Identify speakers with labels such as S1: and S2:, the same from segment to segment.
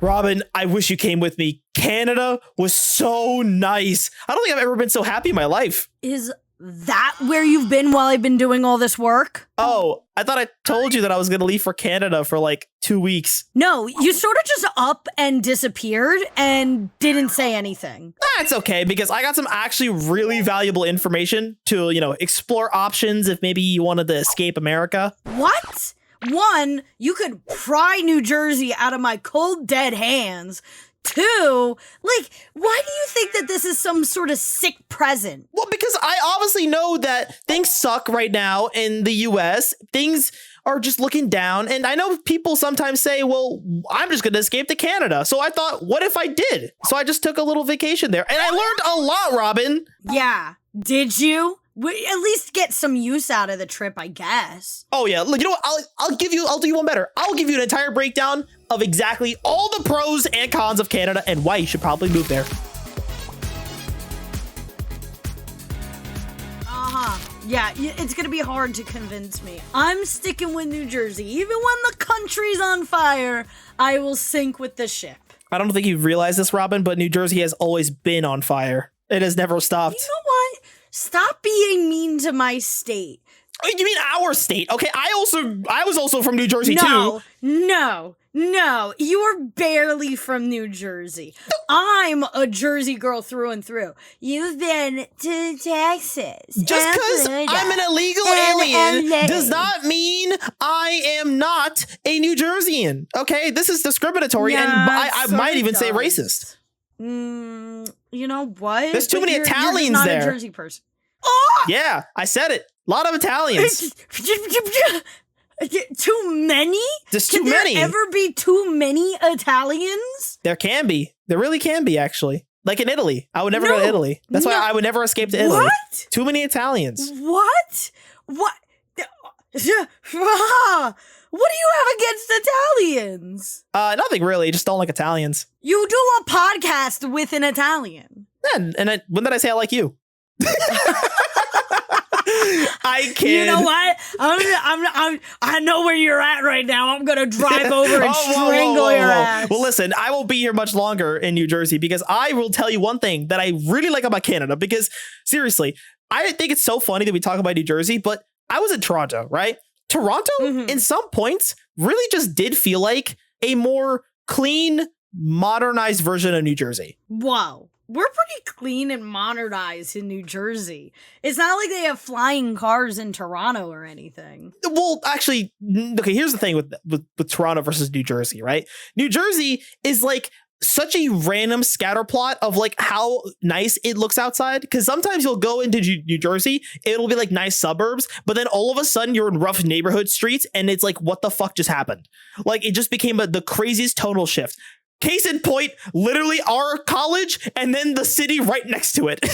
S1: Robyn, I wish you came with me. Canada was so nice. I don't think I've ever been so happy in my life.
S2: Is that where you've been while I've been doing all this work?
S1: Oh, I thought I told you that I was going to leave for Canada for like 2 weeks.
S2: No, you sort of just up and disappeared and didn't say anything.
S1: That's okay, because I got some actually really valuable information to, explore options if maybe you wanted to escape America.
S2: What? One, you could pry New Jersey out of my cold, dead hands. Two, why do you think that this is some sort of sick present?
S1: Well, because I obviously know that things suck right now in the US. Things are just looking down. And I know people sometimes say, well, I'm just going to escape to Canada. So I thought, what if I did? So I just took a little vacation there. And I learned a lot, Robyn.
S2: Yeah. Did you? At least get some use out of the trip, I guess.
S1: Oh, yeah. Look, you know what? I'll do you one better. I'll give you an entire breakdown of exactly all the pros and cons of Canada and why you should probably move there.
S2: Yeah, it's gonna be hard to convince me. I'm sticking with New Jersey. Even when the country's on fire, I will sink with the ship.
S1: I don't think you've realized this, Robyn, but New Jersey has always been on fire. It has never stopped.
S2: You know what? Stop being mean to my state.
S1: Oh, you mean our state? Okay, I was also from New Jersey too.
S2: No. You're barely from New Jersey. I'm a Jersey girl through and through. You've been to Texas.
S1: Just because I'm an illegal alien does not mean I am not a New Jerseyan. Okay, this is discriminatory, and I might even say racist.
S2: You know what?
S1: There's too many Italians
S2: you're not
S1: there.
S2: A Jersey person. Oh!
S1: Yeah, I said it. A lot of Italians.
S2: Too many?
S1: There's too many.
S2: Can there ever be too many Italians?
S1: There can be. There really can be, actually. Like in Italy. I would never go to Italy. That's why I would never escape to Italy.
S2: What?
S1: Too many Italians.
S2: What? What do you have against Italians?
S1: Nothing really. Just don't like Italians.
S2: You do a podcast with an Italian.
S1: Yeah, and when did I say I like you? I kid.
S2: You know what? I know where you're at right now. I'm gonna drive over and strangle your ass.
S1: Well, listen, I won't be here much longer in New Jersey because I will tell you one thing that I really like about Canada. Because seriously, I think it's so funny that we talk about New Jersey, but I was in Toronto, right? Toronto, in some points, really just did feel like a more clean, modernized version of New Jersey.
S2: Whoa. We're pretty clean and modernized in New Jersey. It's not like they have flying cars in Toronto or anything.
S1: Well, actually, okay, here's the thing with Toronto versus New Jersey, right? New Jersey is like such a random scatter plot of like how nice it looks outside. Because sometimes you'll go into New Jersey, it'll be like nice suburbs, but then all of a sudden you're in rough neighborhood streets and it's like, what the fuck just happened? Like it just became the craziest tonal shift. Case in point, literally our college and then the city right next to it.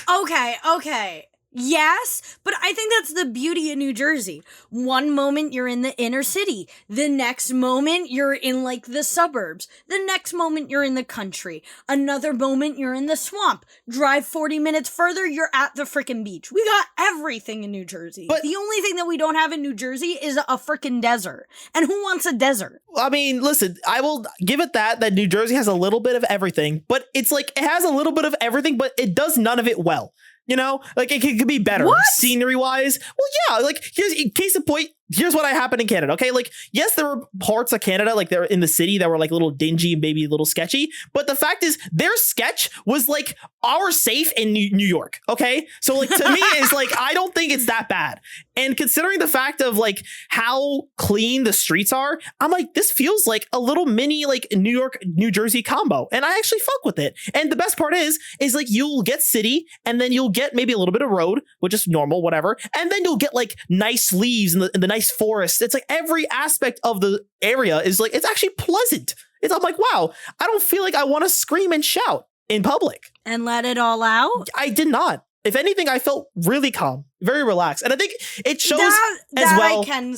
S2: Okay. Yes, but I think that's the beauty of New Jersey. One moment you're in the inner city. The next moment you're in like the suburbs. The next moment you're in the country. Another moment you're in the swamp. Drive 40 minutes further, you're at the frickin' beach. We got everything in New Jersey. But the only thing that we don't have in New Jersey is a frickin' desert. And who wants a desert?
S1: I mean, listen, I will give it that New Jersey has a little bit of everything, but it's like it has a little bit of everything, but it does none of it well. You know, like it could be better scenery wise. Well, yeah, like here's case in point. Here's what happened in Canada. Okay, like, yes, there were parts of Canada, like they're in the city that were like a little dingy and maybe a little sketchy. But the fact is their sketch was like our safe in New York. Okay, so like to me is like I don't think it's that bad. And considering the fact of like how clean the streets are, I'm like, this feels like a little mini like New York, New Jersey combo. And I actually fuck with it. And the best part is like you'll get city and then you'll get maybe a little bit of road, which is normal, whatever. And then you'll get like nice leaves and the nice forest. It's like every aspect of the area is like, it's actually pleasant. I'm like, wow, I don't feel like I want to scream and shout in public.
S2: And let it all out?
S1: I did not. If anything, I felt really calm, very relaxed. And I think it shows
S2: that
S1: well.
S2: I can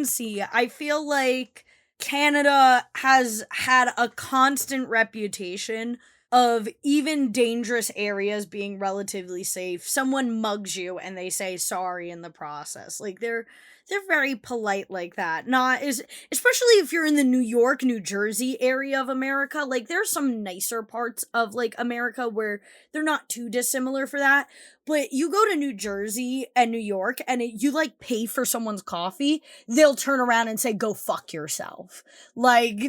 S2: see. I feel like Canada has had a constant reputation of even dangerous areas being relatively safe. Someone mugs you and they say sorry in the process. Like they're They're very polite like that. Not as, especially if you're in the New York, New Jersey area of America. Like, there's some nicer parts of, like, America where they're not too dissimilar for that. But you go to New Jersey and New York and you, like, pay for someone's coffee, they'll turn around and say, go fuck yourself. Like,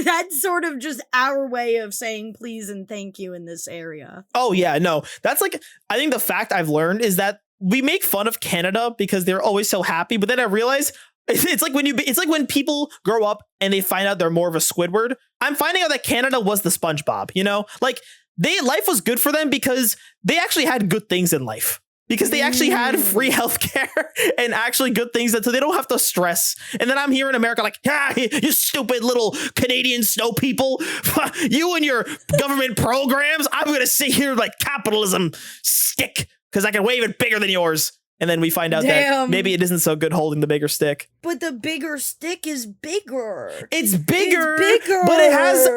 S2: that's sort of just our way of saying please and thank you in this area.
S1: Oh, yeah, no. That's, like, I think the fact I've learned is that we make fun of Canada because they're always so happy, but then I realize it's like when people grow up and they find out they're more of a Squidward. I'm finding out that Canada was the SpongeBob, you know, like life was good for them because they actually had good things in life, because they actually had free healthcare and actually good things that so they don't have to stress. And then I'm here in America like, you stupid little Canadian snow people, you and your government programs. I'm going to sit here like capitalism stick, because I can wave it bigger than yours. And then we find out that maybe it isn't so good holding the bigger stick.
S2: But the bigger stick is bigger.
S1: It's bigger, but it has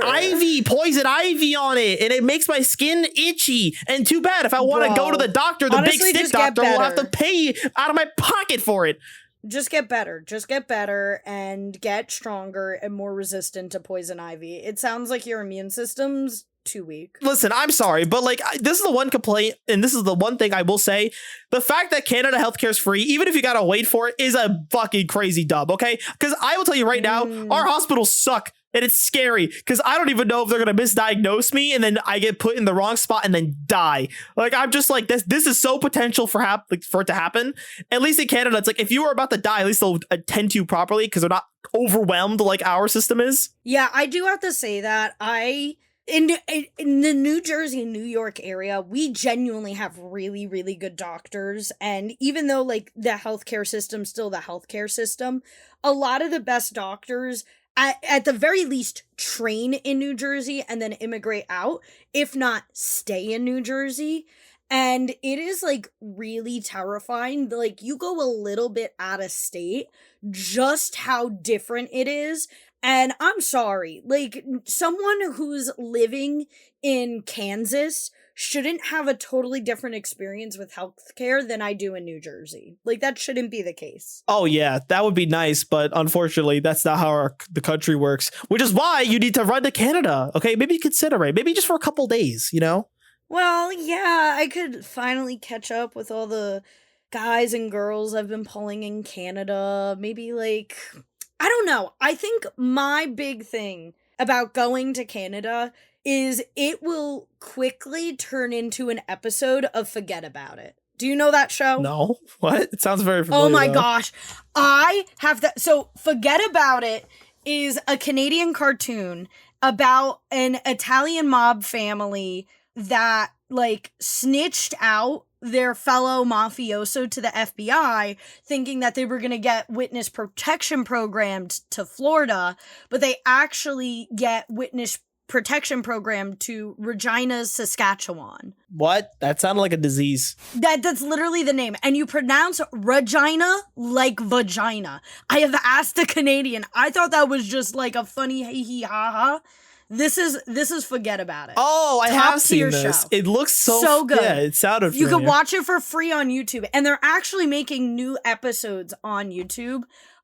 S1: poison ivy on it, and it makes my skin itchy. And too bad, if I want to go to the doctor, the big stick doctor will have to pay out of my pocket for it.
S2: Just get better. Just get better and get stronger and more resistant to poison ivy. It sounds like your immune system's too weak.
S1: Listen, I'm sorry, but like this is the one complaint, and this is the one thing I will say: the fact that Canada healthcare is free, even if you gotta wait for it, is a fucking crazy dub. Okay, because I will tell you right now, our hospitals suck, and it's scary because I don't even know if they're gonna misdiagnose me, and then I get put in the wrong spot and then die. Like I'm just like this is so potential for it to happen. At least in Canada, it's like if you are about to die, at least they'll attend to you properly because they're not overwhelmed like our system is.
S2: Yeah, I do have to say that in the New Jersey, New York area, we genuinely have really, really good doctors. And even though like the healthcare system's still the healthcare system, a lot of the best doctors at the very least train in New Jersey and then immigrate out, if not stay in New Jersey. And it is like really terrifying. Like you go a little bit out of state, just how different it is. And I'm sorry, like someone who's living in Kansas shouldn't have a totally different experience with healthcare than I do in New Jersey. Like that shouldn't be the case.
S1: Oh yeah, that would be nice, but unfortunately, that's not how the country works. Which is why you need to run to Canada. Okay, maybe consider it. Maybe just for a couple days, you know?
S2: Well, yeah, I could finally catch up with all the guys and girls I've been pulling in Canada. Maybe like, I don't know. I think my big thing about going to Canada is it will quickly turn into an episode of Forget About It. Do you know that show?
S1: No. What? It sounds very familiar.
S2: Oh my gosh. I have that. So Forget About It is a Canadian cartoon about an Italian mob family that like snitched out their fellow mafioso to the FBI, thinking that they were going to get witness protection programmed to Florida, but they actually get witness protection program to Regina, Saskatchewan.
S1: What? That sounded like a disease.
S2: That's literally the name. And you pronounce Regina like vagina. I have asked a Canadian. I thought that was just like a funny hee hee ha ha. This is Forget About It.
S1: Oh, I have seen this. Show. It looks so good. Yeah, it sounded familiar.
S2: You can watch it for free on YouTube. And they're actually making new episodes on YouTube.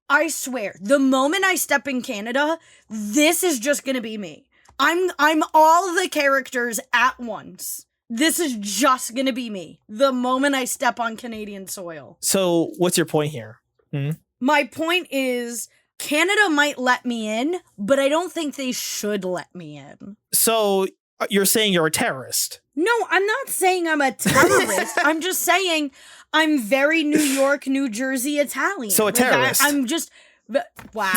S2: I swear, the moment I step in Canada, this is just going to be me. I'm all the characters at once. This is just going to be me the moment I step on Canadian soil.
S1: So what's your point here?
S2: My point is Canada might let me in, but I don't think they should let me in.
S1: So you're saying you're a terrorist?
S2: No, I'm not saying I'm a terrorist. I'm just saying I'm very New York, New Jersey Italian.
S1: So a terrorist.
S2: I'm just... Wow.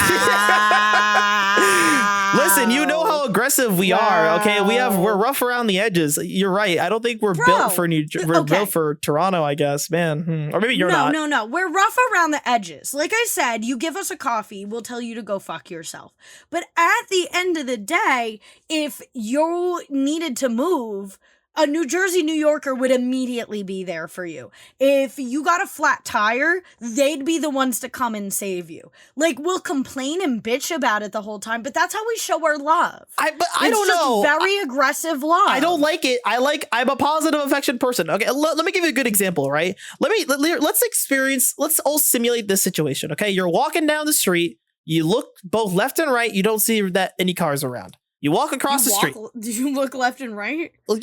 S1: Listen, you know how aggressive we are, okay? We're rough around the edges. You're right. I don't think we're built for built for Toronto, I guess, man. Or maybe you're not.
S2: No. We're rough around the edges. Like I said, you give us a coffee, we'll tell you to go fuck yourself. But at the end of the day, if you needed to move, a New Jersey New Yorker would immediately be there for you. If you got a flat tire, they'd be the ones to come and save you. Like, we'll complain and bitch about it the whole time, but that's how we show our love.
S1: I don't know.
S2: Very aggressive love.
S1: I don't like it. I'm a positive affection person. Okay, let me give you a good example, right? Let's all simulate this situation, okay? You're walking down the street, you look both left and right, you don't see that any cars around. You walk across the street.
S2: Do you look left and right?
S1: Well,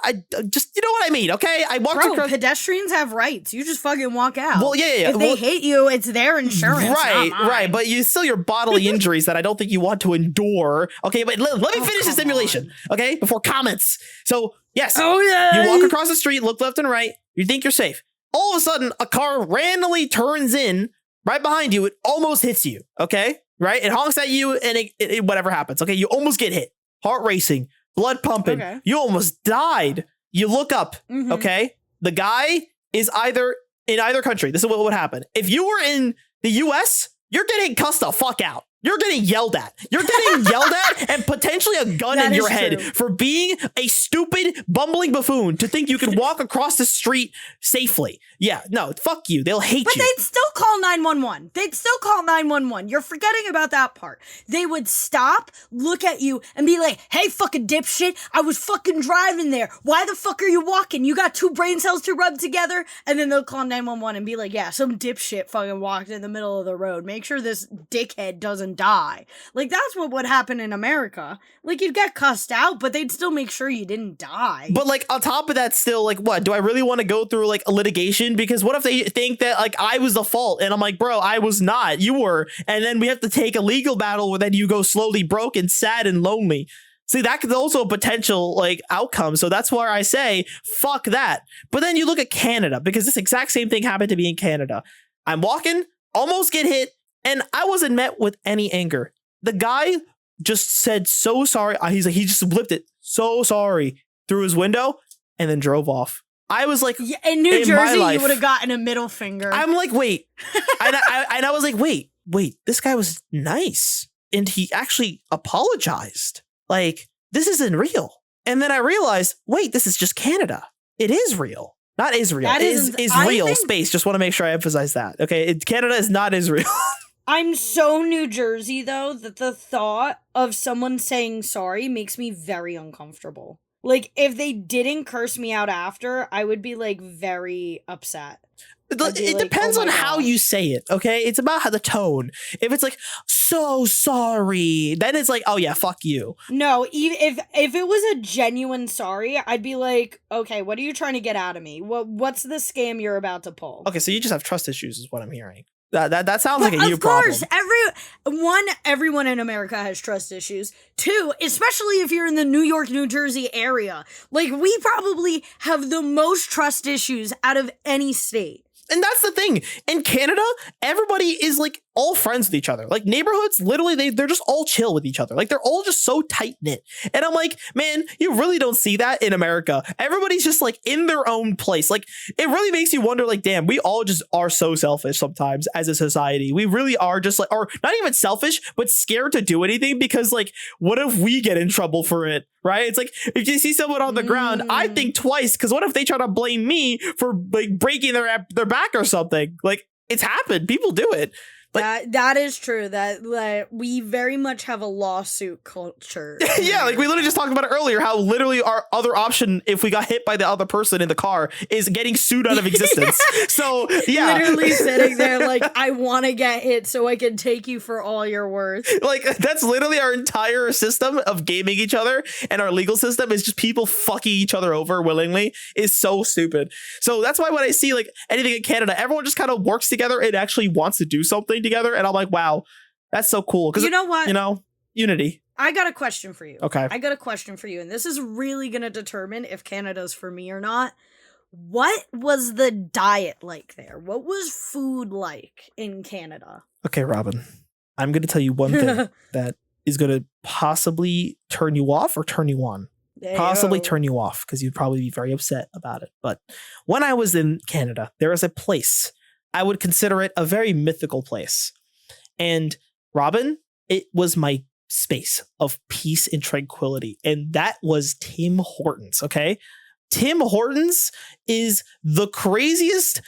S1: I just, you know what I mean, okay? I walked across.
S2: Pedestrians have rights. You just fucking walk out.
S1: Well, yeah.
S2: If they hate you, it's their insurance.
S1: Right. But you still your bodily injuries that I don't think you want to endure. Okay, but let me finish the simulation, okay? Before comments. So, yes.
S2: Oh, yeah.
S1: You walk across the street, look left and right. You think you're safe. All of a sudden, a car randomly turns in right behind you. It almost hits you, okay? Right? It honks at you and it whatever happens. Okay, you almost get hit. Heart racing, blood pumping. Okay. You almost died. You look up, okay? The guy is in either country. This is what would happen. If you were in the US, you're getting cussed the fuck out. You're getting yelled at. You're getting yelled at and potentially a gun in your head for being a stupid, bumbling buffoon to think you can walk across the street safely. Yeah, no, fuck you. They'll hate you.
S2: But they'd still call 911. They'd still call 911. You're forgetting about that part. They would stop, look at you, and be like, hey, fucking dipshit, I was fucking driving there. Why the fuck are you walking? You got two brain cells to rub together? And then they'll call 911 and be like, yeah, some dipshit fucking walked in the middle of the road. Make sure this dickhead doesn't die. Like, that's what would happen in America. Like, you'd get cussed out, but they'd still make sure you didn't die.
S1: But, like, on top of that, still, like, what? Do I really want to go through, like, a litigation? Because what if they think that, like, I was the fault? And I'm like, bro, I was not. You were. And then we have to take a legal battle where then you go slowly broke and sad and lonely. See, that could also a potential, like, outcome. So that's why I say, fuck that. But then you look at Canada, because this exact same thing happened to me in Canada. I'm walking, almost get hit, and I wasn't met with any anger. The guy just said, so sorry. He's like, he just flipped it. So sorry through his window and then drove off. I was like,
S2: yeah, in New Jersey, you would have gotten a middle finger.
S1: I'm like, wait. and I was like, wait, this guy was nice. And he actually apologized. Like, this isn't real. And then I realized, wait, this is just Canada. It is real. Not Israel. It is real space. Just want to make sure I emphasize that. Okay, Canada is not Israel.
S2: I'm so New Jersey, though, that the thought of someone saying sorry makes me very uncomfortable. Like, if they didn't curse me out after, I would be, like, very upset.
S1: It depends on how you say it, okay? It's about how the tone. If it's like, so sorry, then it's like, oh yeah, fuck you.
S2: No, if it was a genuine sorry, I'd be like, okay, what are you trying to get out of me? What's the scam you're about to pull?
S1: Okay, so you just have trust issues is what I'm hearing. That sounds like a you problem. Of
S2: course, everyone in America has trust issues. Two, especially if you're in the New York, New Jersey area. Like, we probably have the most trust issues out of any state.
S1: And that's the thing. In Canada, everybody is like all friends with each other. Like neighborhoods, literally, they're just all chill with each other. Like they're all just so tight knit. And I'm like, man, you really don't see that in America. Everybody's just like in their own place. Like it really makes you wonder, like, damn, we all just are so selfish sometimes as a society. We really are just like, or not even selfish, but scared to do anything because like, what if we get in trouble for it? Right? It's like if you see someone on the ground, I think twice because what if they try to blame me for like breaking their back or something? Like it's happened. People do it.
S2: That is true. That like, we very much have a lawsuit culture.
S1: Yeah, like we literally just talked about it earlier. How literally our other option, if we got hit by the other person in the car, is getting sued out of existence. So yeah,
S2: literally sitting there like, I want to get hit so I can take you for all you're worth.
S1: Like that's literally our entire system of gaming each other, and our legal system is just people fucking each other over willingly. Is so stupid. So that's why when I see like anything in Canada, everyone just kind of works together and actually wants to do something together, and I'm like, wow, that's so cool. Because
S2: you know what?
S1: You know, unity.
S2: I got a question for you.
S1: Okay.
S2: I got a question for you, and this is really going to determine if Canada's for me or not. What was the diet like there? What was food like in Canada?
S1: Okay, Robyn, I'm going to tell you one thing that is going to possibly turn you off or turn you on. Possibly turn you off because you'd probably be very upset about it. But when I was in Canada, there was a place. I would consider it a very mythical place. And Robyn, it was my space of peace and tranquility. And that was Tim Hortons, okay? Tim Hortons is the craziest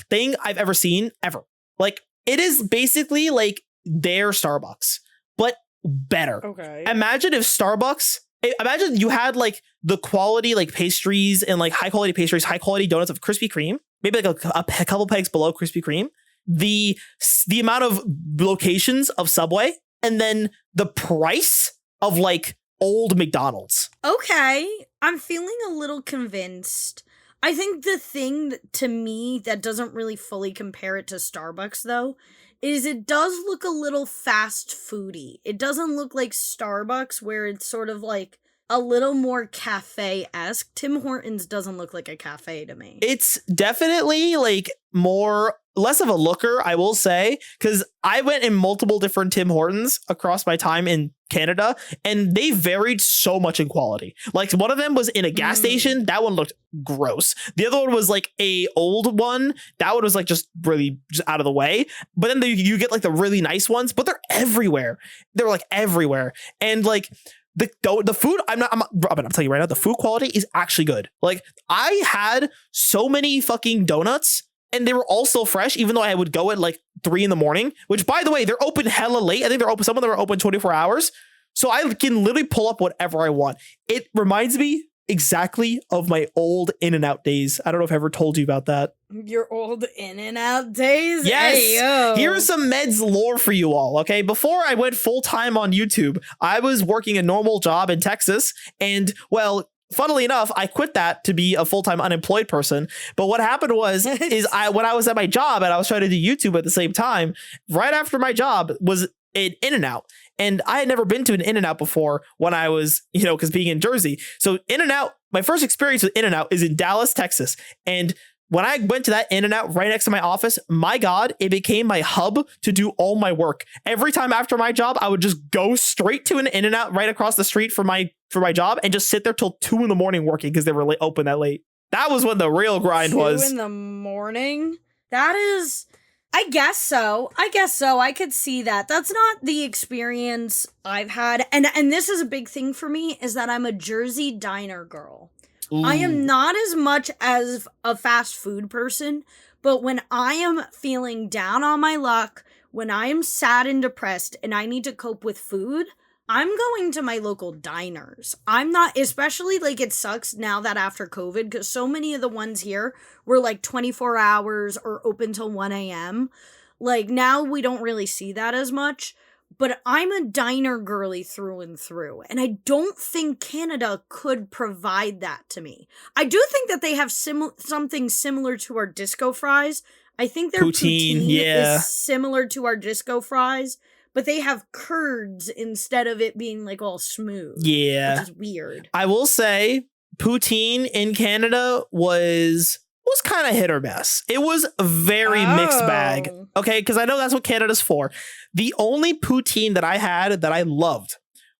S1: thing I've ever seen, ever. Like, it is basically like their Starbucks, but better.
S2: Okay.
S1: Imagine you had like the quality like pastries and like high quality pastries, high quality donuts of Krispy Kreme, maybe like a couple pegs below Krispy Kreme, the amount of locations of Subway, and then the price of like old McDonald's.
S2: Okay, I'm feeling a little convinced. I think the thing to me that doesn't really fully compare it to Starbucks, though, is it does look a little fast foody. It doesn't look like Starbucks, where it's sort of like a little more cafe-esque. Tim Hortons doesn't look like a cafe to me.
S1: It's definitely like less of a looker, I will say, because I went in multiple different Tim Hortons across my time in Canada, and they varied so much in quality. Like, one of them was in a gas station. That one looked gross. The other one was like a old one. That one was like just really just out of the way. But then you get like the really nice ones, but they're everywhere. They're like everywhere. And like the food, I'm Robyn, I'm telling you right now, the food quality is actually good. Like, I had so many fucking donuts, and they were all so fresh, even though I would go at like 3 a.m, which, by the way, they're open hella late. I think some of them are open 24 hours. So I can literally pull up whatever I want. It reminds me exactly of my old In-N-Out days. I don't know if I ever told you about that.
S2: Your old In-N-Out days?
S1: Yes.
S2: Hey, yo.
S1: Here's some Medz lore for you all, okay? Before I went full-time on YouTube, I was working a normal job in Texas, and, well, funnily enough, I quit that to be a full-time unemployed person. But what happened was, when I was at my job and I was trying to do YouTube at the same time, right after my job was an In-N-Out. And I had never been to an In-N-Out before when I was, because being in Jersey. So In-N-Out, my first experience with In-N-Out is in Dallas, Texas. And when I went to that In-N-Out right next to my office, my God, it became my hub to do all my work. Every time after my job, I would just go straight to an In-N-Out right across the street from my job and just sit there till 2 a.m. working because they were open that late. That was when the real grind was.
S2: 2 a.m? That is... I guess so. I could see that. That's not the experience I've had. And this is a big thing for me, is that I'm a Jersey diner girl. Ooh. I am not as much as a fast food person, but when I am feeling down on my luck, when I am sad and depressed and I need to cope with food, I'm going to my local diners. I'm not, especially like it sucks now that after COVID, because so many of the ones here were like 24 hours or open till 1 a.m. Like, now we don't really see that as much, but I'm a diner girly through and through. And I don't think Canada could provide that to me. I do think that they have something similar to our disco fries. I think their poutine is similar to our disco fries. But they have curds instead of it being like all smooth. Yeah. Which is weird.
S1: I will say poutine in Canada was kind of hit or miss. It was a very mixed bag. Okay, because I know that's what Canada's for. The only poutine that I had that I loved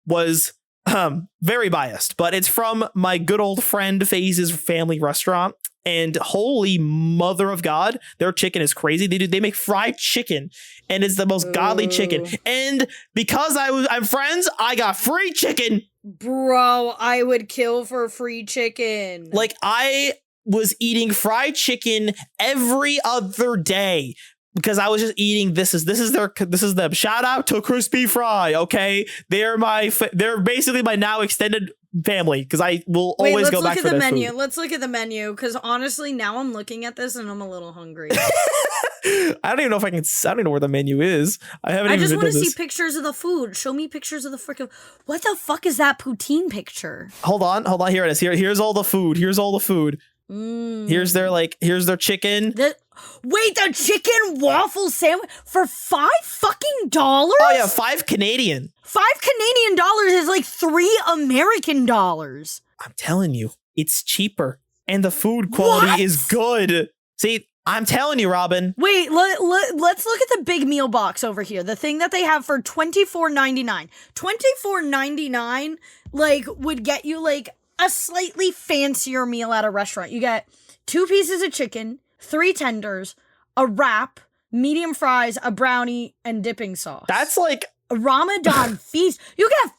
S1: was very biased, but it's from my good old friend FaZe's family restaurant. And holy mother of God, their chicken is crazy. They make fried chicken, and it's the most godly chicken. And because I'm friends, I got free chicken.
S2: Bro, I would kill for free chicken.
S1: Like, I was eating fried chicken every other day because I was just eating. This is them. Shout out to Crispy Fry. Okay, they're basically my now extended family, because I will always go back for their food.
S2: Let's look at the menu, because honestly, now I'm looking at this and I'm a little hungry.
S1: I don't even know I don't know where the menu is. I
S2: just want to see pictures of the food. Show me pictures of the freaking... What the fuck is that poutine picture?
S1: Hold on. Here it is. Here's all the food. Here's Here's their chicken.
S2: Wait, the chicken waffle sandwich for $5 fucking dollars?
S1: Oh yeah, $5 Canadian.
S2: $5 Canadian is like $3 American dollars.
S1: I'm telling you, it's cheaper and the food quality is good. See, I'm telling you, Robyn.
S2: Wait, let's look at the big meal box over here. The thing that they have for $24.99. $24.99 like would get you like a slightly fancier meal at a restaurant. You get 2 pieces of chicken, 3 tenders, a wrap, medium fries, a brownie, and dipping sauce.
S1: That's like
S2: Ramadan feast. You can have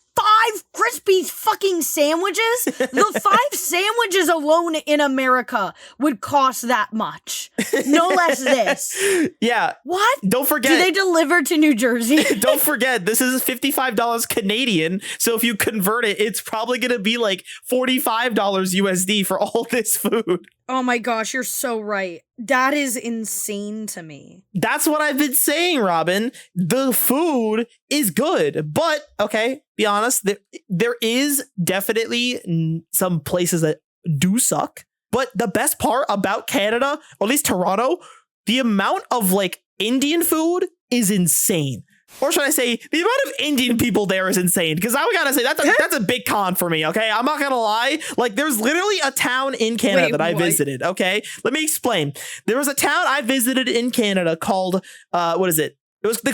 S2: 5 crispy fucking sandwiches. The 5 sandwiches alone in America would cost that much. No less this.
S1: Yeah.
S2: What?
S1: Don't forget.
S2: Do they deliver to New Jersey?
S1: Don't forget, this is $55 Canadian. So if you convert it, it's probably going to be like $45 USD for all this food.
S2: Oh my gosh, you're so right. That is insane to me.
S1: That's what I've been saying, Robyn. The food is good, but okay, be honest, there is definitely some places that do suck. But the best part about Canada, or at least Toronto, the amount of like Indian food is insane. Or should I say, the amount of Indian people there is insane. Because I gotta say, that's a big con for me, okay? I'm not gonna lie. Like, there's literally a town in Canada that I visited, okay? Let me explain. There was a town I visited in Canada called, what is it? There's a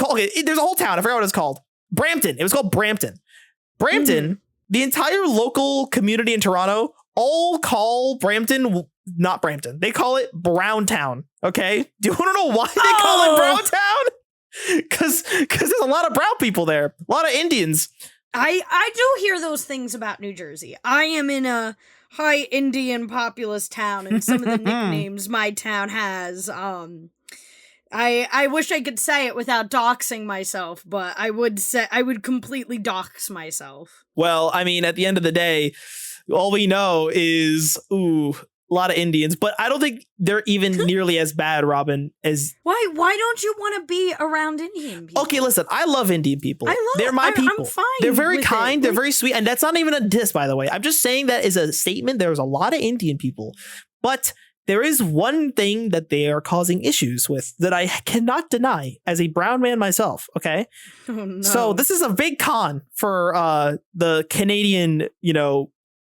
S1: whole town. I forgot what it's called. Brampton. It was called Brampton. Brampton, the entire local community in Toronto all call Brampton, not Brampton. They call it Browntown, okay? Do you want to know why they call it Browntown? Because there's a lot of brown people there, a lot of Indians.
S2: I do hear those things about New Jersey. I am in a high Indian populous town, and some of the nicknames my town has. I wish I could say it without doxing myself, but I would completely dox myself.
S1: Well, I mean, at the end of the day, all we know is a lot of Indians, but I don't think they're even nearly as bad, Robyn, as...
S2: Why don't you want to be around Indian people?
S1: Okay, listen, I love Indian people. They're my people.
S2: I'm fine.
S1: They're very
S2: with
S1: kind.
S2: it.
S1: They're very sweet. And that's not even a diss, by the way. I'm just saying that is a statement. There's a lot of Indian people, but there is one thing that they are causing issues with that I cannot deny as a brown man myself. Okay.
S2: Oh, no.
S1: So this is a big con for the Canadian,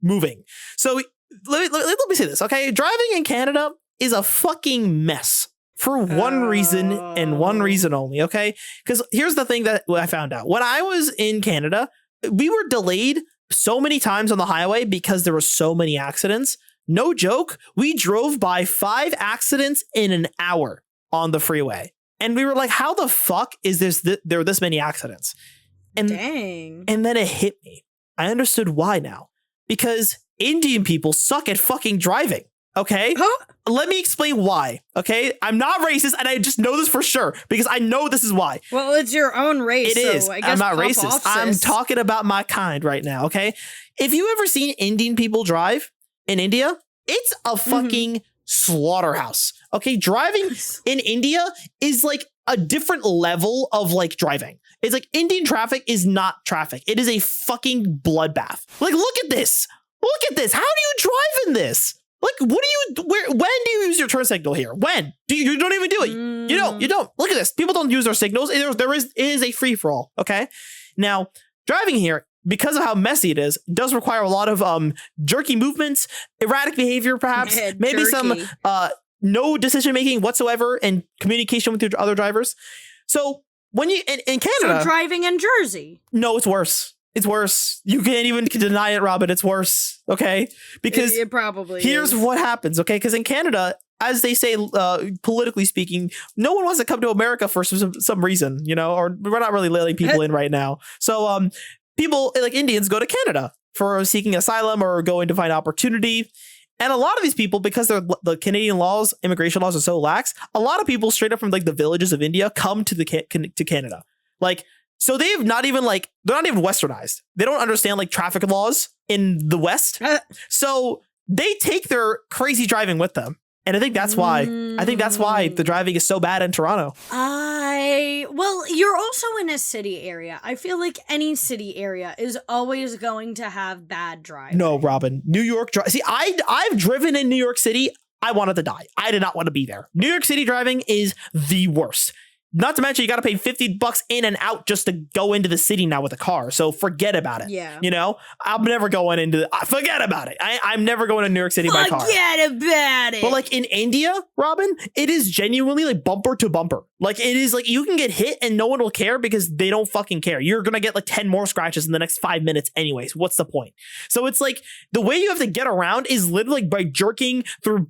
S1: moving. So let me say this, okay? Driving in Canada is a fucking mess for one reason and one reason only, okay? Because here's the thing that I found out. When I was in Canada, we were delayed so many times on the highway because there were so many accidents. No joke, we drove by 5 accidents in an hour on the freeway. And we were like, how the fuck is there are this many accidents? And,
S2: dang.
S1: And then it hit me. I understood why now. Because Indian people suck at fucking driving, okay?
S2: Huh?
S1: Let me explain why, okay? I'm not racist, and I just know this for sure, because I know this is why.
S2: Well, it's your own race,
S1: It is.
S2: I guess
S1: I'm not
S2: pop
S1: racist.
S2: off,
S1: I'm
S2: sis.
S1: talking about my kind right now, okay? If you ever seen Indian people drive in India, it's a fucking slaughterhouse, okay? Driving in India is like a different level of like driving. It's like Indian traffic is not traffic. It is a fucking bloodbath. Like, look at this. Look at this. How do you drive in this? Like, when do you use your turn signal here? When? You don't even do it. You don't. Look at this. People don't use their signals. It is a free-for-all, okay? Now, driving here, because of how messy it is, does require a lot of jerky movements, erratic behavior, perhaps, maybe some no decision-making whatsoever and communication with your other drivers. So, when you, in Canada...
S2: So driving in Jersey.
S1: No, it's worse. It's worse. You can't even deny it, Robyn. It's worse. Okay? Because
S2: it probably
S1: here's
S2: is.
S1: what happens. Okay? Because in Canada, as they say, politically speaking, no one wants to come to America for some reason, or we're not really letting people in right now. So people like Indians go to Canada for seeking asylum or going to find opportunity. And a lot of these people, because the Canadian laws, immigration laws are so lax, a lot of people straight up from like the villages of India come to to Canada. Like, so they're not even westernized. They don't understand like traffic laws in the West. So they take their crazy driving with them. And I think that's why. I think that's why the driving is so bad in Toronto.
S2: Well, you're also in a city area. I feel like any city area is always going to have bad driving.
S1: No, Robyn. New York. See, I've driven in New York City. I wanted to die. I did not want to be there. New York City driving is the worst. Not to mention, you got to pay $50 in and out just to go into the city now with a car. So forget about it.
S2: Yeah.
S1: I'm never going into forget about it. I'm never going to New York City by car.
S2: Forget about it.
S1: But like in India, Robyn, it is genuinely like bumper to bumper. Like it is like you can get hit and no one will care because they don't fucking care. You're going to get like 10 more scratches in the next 5 minutes anyways. What's the point? So it's like the way you have to get around is literally by jerking through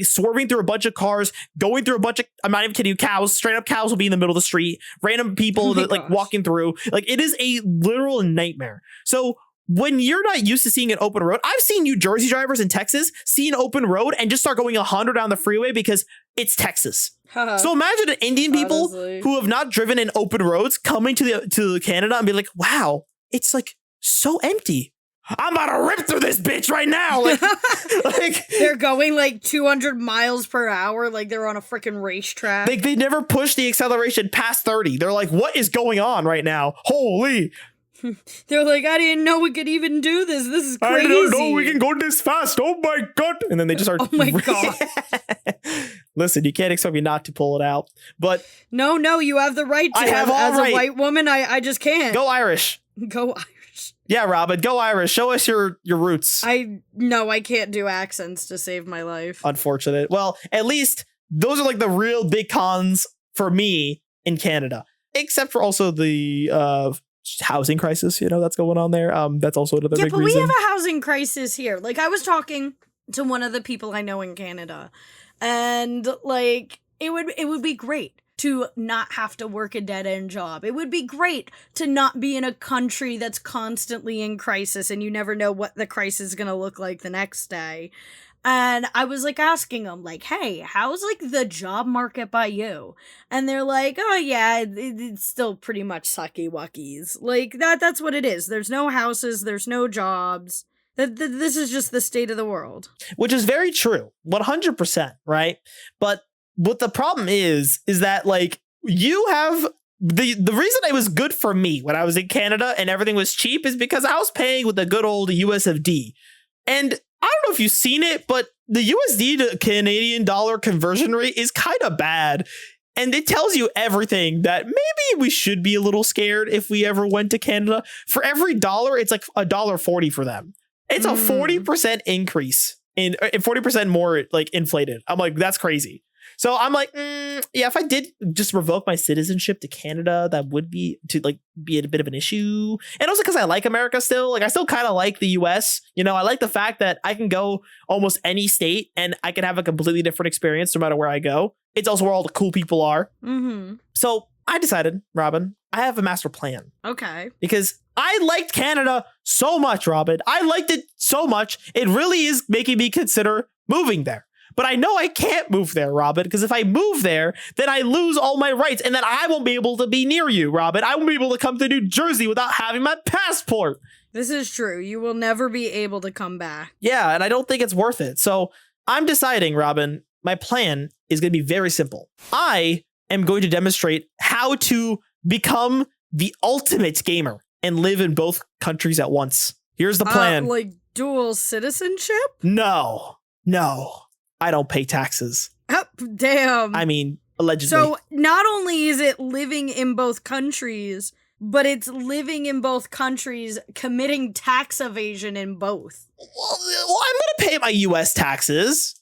S1: swerving through a bunch of cars, going through a bunch of, I'm not even kidding you, cows, straight up cows will be in the middle of the street, random people like walking through. Like, it is a literal nightmare. So when you're not used to seeing an open road, I've seen New Jersey drivers in Texas see an open road and just start going 100 down the freeway because it's Texas. So imagine Indian people who have not driven in open roads coming to Canada and be like, wow, it's like so empty. I'm about to rip through this bitch right now. Like
S2: they're going like 200 miles per hour, like they're on a freaking racetrack.
S1: They never push the acceleration past 30. They're like, what is going on right now? Holy.
S2: They're like, I didn't know we could even do this. This is crazy.
S1: I didn't know we can go this fast. Oh my God. And then they just start.
S2: Oh my God.
S1: Listen, you can't expect me not to pull it out. But
S2: no, you have the right to.
S1: I have all
S2: as
S1: right.
S2: a white woman, I just can't.
S1: Go Irish.
S2: Go Irish.
S1: Yeah, Robyn, go Irish. Show us your roots.
S2: I can't do accents to save my life.
S1: Unfortunate. Well, at least those are like the real big cons for me in Canada, except for also the housing crisis, that's going on there. That's also another big reason.
S2: We have a housing crisis here. Like, I was talking to one of the people I know in Canada, and like it would be great to not have to work a dead-end job. It would be great to not be in a country that's constantly in crisis and you never know what the crisis is going to look like the next day. And I was like asking them, like, hey, how's like the job market by you? And they're like, oh yeah, it's still pretty much sucky wuckies. Like that's what it is. There's no houses, there's no jobs. This is just the state of the world.
S1: Which is very true. 100%, right? But what the problem is that like you have the reason it was good for me when I was in Canada and everything was cheap is because I was paying with the good old USFD. And I don't know if you've seen it, but the USD to Canadian dollar conversion rate is kind of bad. And it tells you everything that maybe we should be a little scared if we ever went to Canada. For every dollar, it's like $1.40 for them. It's a 40% increase in 40% more like inflated. I'm like, that's crazy. So I'm like, yeah, if I did just revoke my citizenship to Canada, that would be a bit of an issue. And also because I like America still, like I still kind of like the US. I like the fact that I can go almost any state and I can have a completely different experience no matter where I go. It's also where all the cool people are.
S2: Mm-hmm.
S1: So I decided, Robyn, I have a master plan.
S2: Okay.
S1: Because I liked Canada so much, Robyn. I liked it so much. It really is making me consider moving there. But I know I can't move there, Robyn, because if I move there, then I lose all my rights and then I won't be able to be near you, Robyn. I won't be able to come to New Jersey without having my passport.
S2: This is true. You will never be able to come back.
S1: Yeah, and I don't think it's worth it. So I'm deciding, Robyn, my plan is going to be very simple. I am going to demonstrate how to become the ultimate gamer and live in both countries at once. Here's the plan.
S2: Like dual citizenship?
S1: No. I don't pay taxes.
S2: Oh, damn.
S1: I mean, allegedly.
S2: So not only is it living in both countries, but it's living in both countries, committing tax evasion in both.
S1: Well, I'm going to pay my U.S. taxes.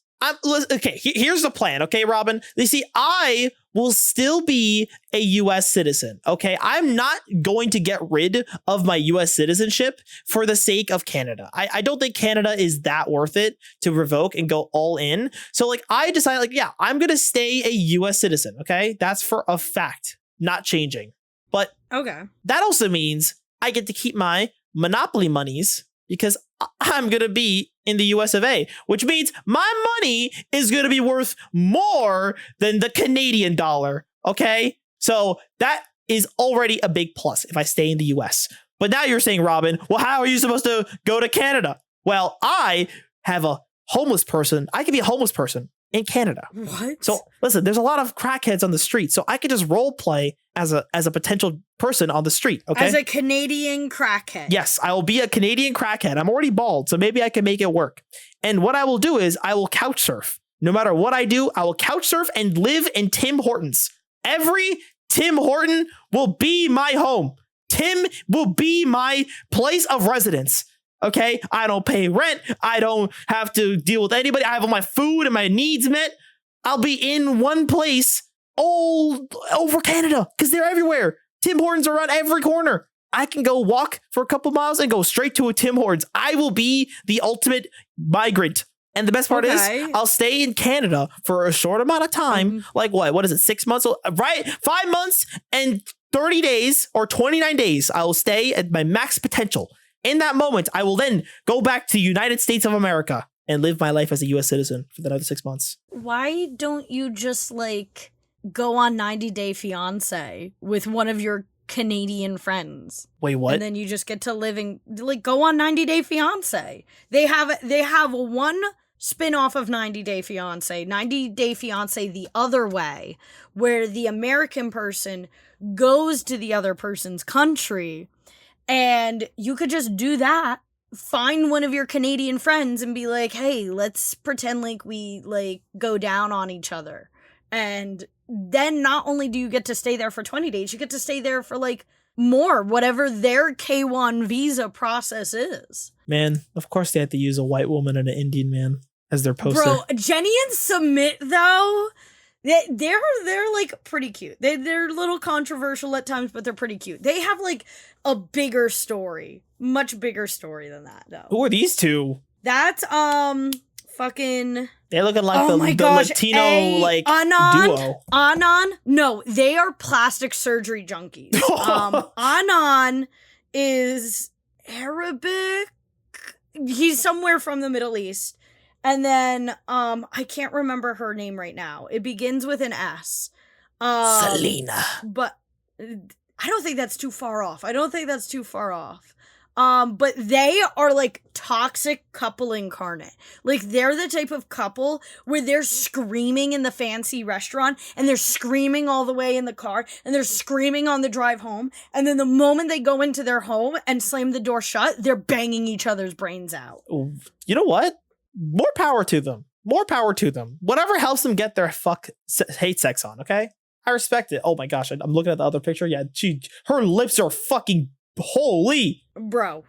S1: Okay, here's the plan, okay, Robyn? You see, I will still be a U.S. citizen, okay? I'm not going to get rid of my U.S. citizenship for the sake of Canada. I don't think Canada is that worth it to revoke and go all in. So, like, I decided, like, yeah, I'm going to stay a U.S. citizen, okay? That's for a fact, not changing. But
S2: okay,
S1: that also means I get to keep my Monopoly monies because I'm going to be in the US of A, which means my money is going to be worth more than the Canadian dollar. Okay. So that is already a big plus if I stay in the US. But now you're saying, Robyn, well, how are you supposed to go to Canada? Well, I have a homeless person. I can be a homeless person in Canada.
S2: What?
S1: So listen, there's a lot of crackheads on the street. So I could just role play as a potential person on the street. Okay.
S2: As a Canadian crackhead.
S1: Yes, I will be a Canadian crackhead. I'm already bald, so maybe I can make it work. And what I will do is I will couch surf. No matter what I do, I will couch surf and live in Tim Hortons. Every Tim Horton will be my home. Tim will be my place of residence. Okay, I don't pay rent. I don't have to deal with anybody. I have all my food and my needs met. I'll be in one place all over Canada because they're everywhere. Tim Hortons are around every corner. I can go walk for a couple miles and go straight to a Tim Hortons. I will be the ultimate migrant And the best part is
S2: Okay.
S1: I'll stay in Canada for a short amount of time. Like what is it? 6 months? Right? 5 months and 30 days or 29 days. I will stay at my max potential. In that moment, I will then go back to the United States of America and live my life as a U.S. citizen for another 6 months.
S2: Why don't you just like go on 90 Day Fiancé with one of your Canadian friends?
S1: Wait, what?
S2: And then you just get to live in, like, go on 90 Day Fiancé. They have one spin-off of 90 Day Fiancé, 90 Day Fiancé the other way, where the American person goes to the other person's country, and you could just do that. Find one of your Canadian friends and be like, hey, let's pretend like we like go down on each other. And then not only do you get to stay there for 20 days, you get to stay there for like more, whatever their K1 visa process is.
S1: Man, of course they had to use a white woman and an Indian man as their poster.
S2: Bro, Jenny and Submit, though, they're like pretty cute. They're a little controversial at times, but they're pretty cute. They have like a bigger story, much bigger story than that, though.
S1: Who are these two?
S2: That's fucking.
S1: They're looking like the Latino like duo.
S2: Anon? No, they are plastic surgery junkies. Anon is Arabic. He's somewhere from the Middle East. And then I can't remember her name right now. It begins with an S.
S1: Selena.
S2: But I don't think that's too far off. But they are like toxic couple incarnate. Like they're the type of couple where they're screaming in the fancy restaurant and they're screaming all the way in the car and they're screaming on the drive home. And then the moment they go into their home and slam the door shut, they're banging each other's brains out.
S1: You know what? More power to them. Whatever helps them get their hate sex on, okay? I respect it. Oh my gosh, I'm looking at the other picture. Yeah, her lips are fucking holy.
S2: Bro,